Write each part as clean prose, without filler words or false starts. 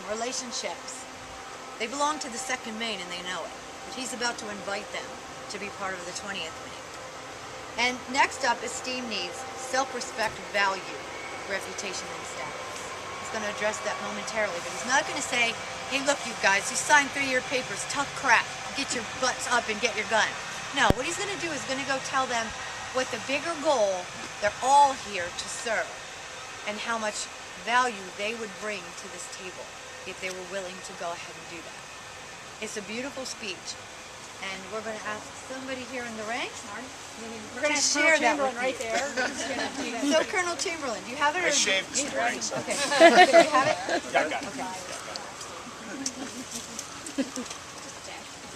relationships. They belong to the 2nd Maine and they know it. But he's about to invite them to be part of the 20th Maine. And next up, esteem needs, self-respect, value, reputation, and status. He's going to address that momentarily, but he's not going to say, hey, look, you guys, you signed 3-year papers, tough crap, get your butts up and get your gun. No, what he's going to do is going to go tell them what the bigger goal, they're all here to serve, and how much value they would bring to this table if they were willing to go ahead and do that. It's a beautiful speech, and we're going to ask somebody here in the ranks. We're going to share that with you. Right there. So, Colonel Chamberlain, do you have it? I shaved this morning. So. Okay. Do you have it? Yeah, I got it. Okay.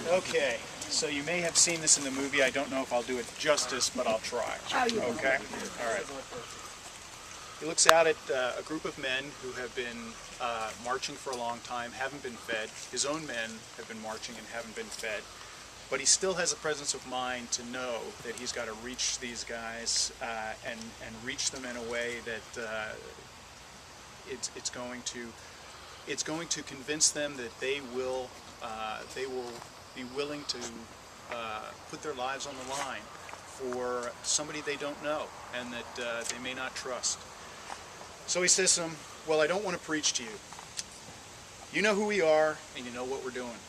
Okay, so you may have seen this in the movie. I don't know if I'll do it justice, but I'll try. Okay? All right. He looks out at a group of men who have been marching for a long time, haven't been fed. His own men have been marching and haven't been fed. But he still has a presence of mind to know that he's got to reach these guys and reach them in a way that it's going to convince them that they will be willing to put their lives on the line for somebody they don't know and that they may not trust. So he says to them, well, I don't want to preach to you. You know who we are and you know what we're doing.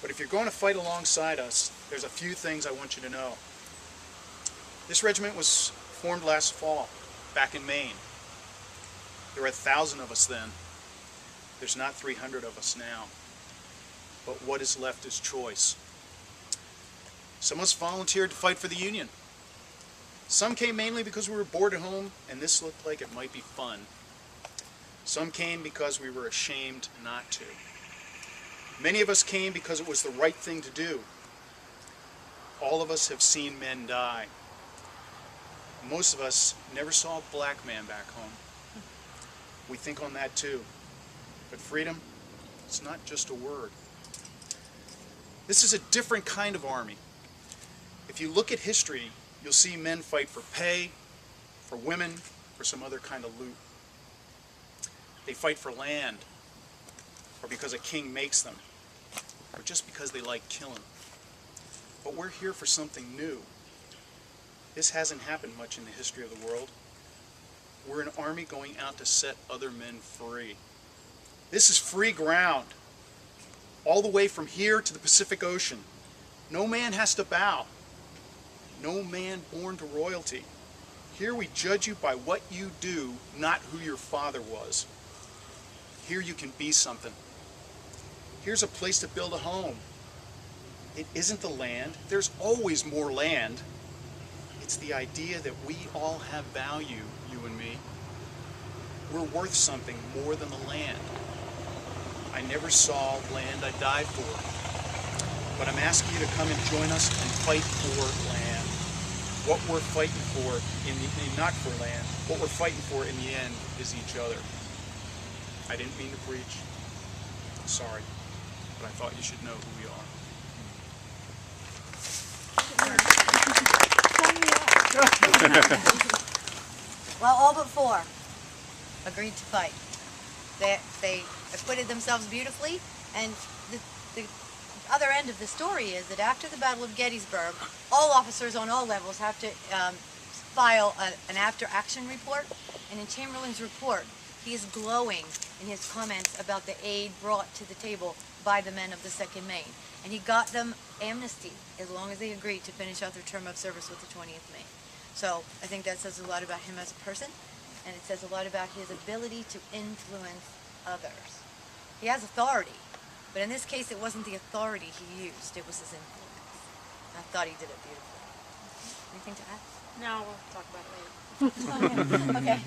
But if you're going to fight alongside us, there's a few things I want you to know. This regiment was formed last fall, back in Maine. There were 1,000 of us then. There's not 300 of us now. But what is left is choice. Some of us volunteered to fight for the Union. Some came mainly because we were bored at home and this looked like it might be fun. Some came because we were ashamed not to. Many of us came because it was the right thing to do. All of us have seen men die. Most of us never saw a black man back home. We think on that too. But freedom, it's not just a word. This is a different kind of army. If you look at history, you'll see men fight for pay, for women, for some other kind of loot. They fight for land, or because a king makes them, or just because they like killing. But we're here for something new. This hasn't happened much in the history of the world. We're an army going out to set other men free. This is free ground, all the way from here to the Pacific Ocean. No man has to bow. No man born to royalty. Here we judge you by what you do, not who your father was. Here you can be something. Here's a place to build a home. It isn't the land. There's always more land. It's the idea that we all have value, you and me. We're worth something more than the land. I never saw land I died for. But I'm asking you to come and join us and fight for land. What we're fighting for, not for land, what we're fighting for in the end is each other. I didn't mean to preach. I'm sorry, but I thought you should know who we are. Well, all but 4 agreed to fight. They acquitted themselves beautifully, and the other end of the story is that after the Battle of Gettysburg, all officers on all levels have to file an after-action report, and in Chamberlain's report, he is glowing in his comments about the aid brought to the table by the men of the 2nd Maine. And he got them amnesty as long as they agreed to finish out their term of service with the 20th Maine. So I think that says a lot about him as a person, and it says a lot about his ability to influence others. He has authority, but in this case it wasn't the authority he used, it was his influence. I thought he did it beautifully. Anything to add? No, we'll talk about it later. Okay.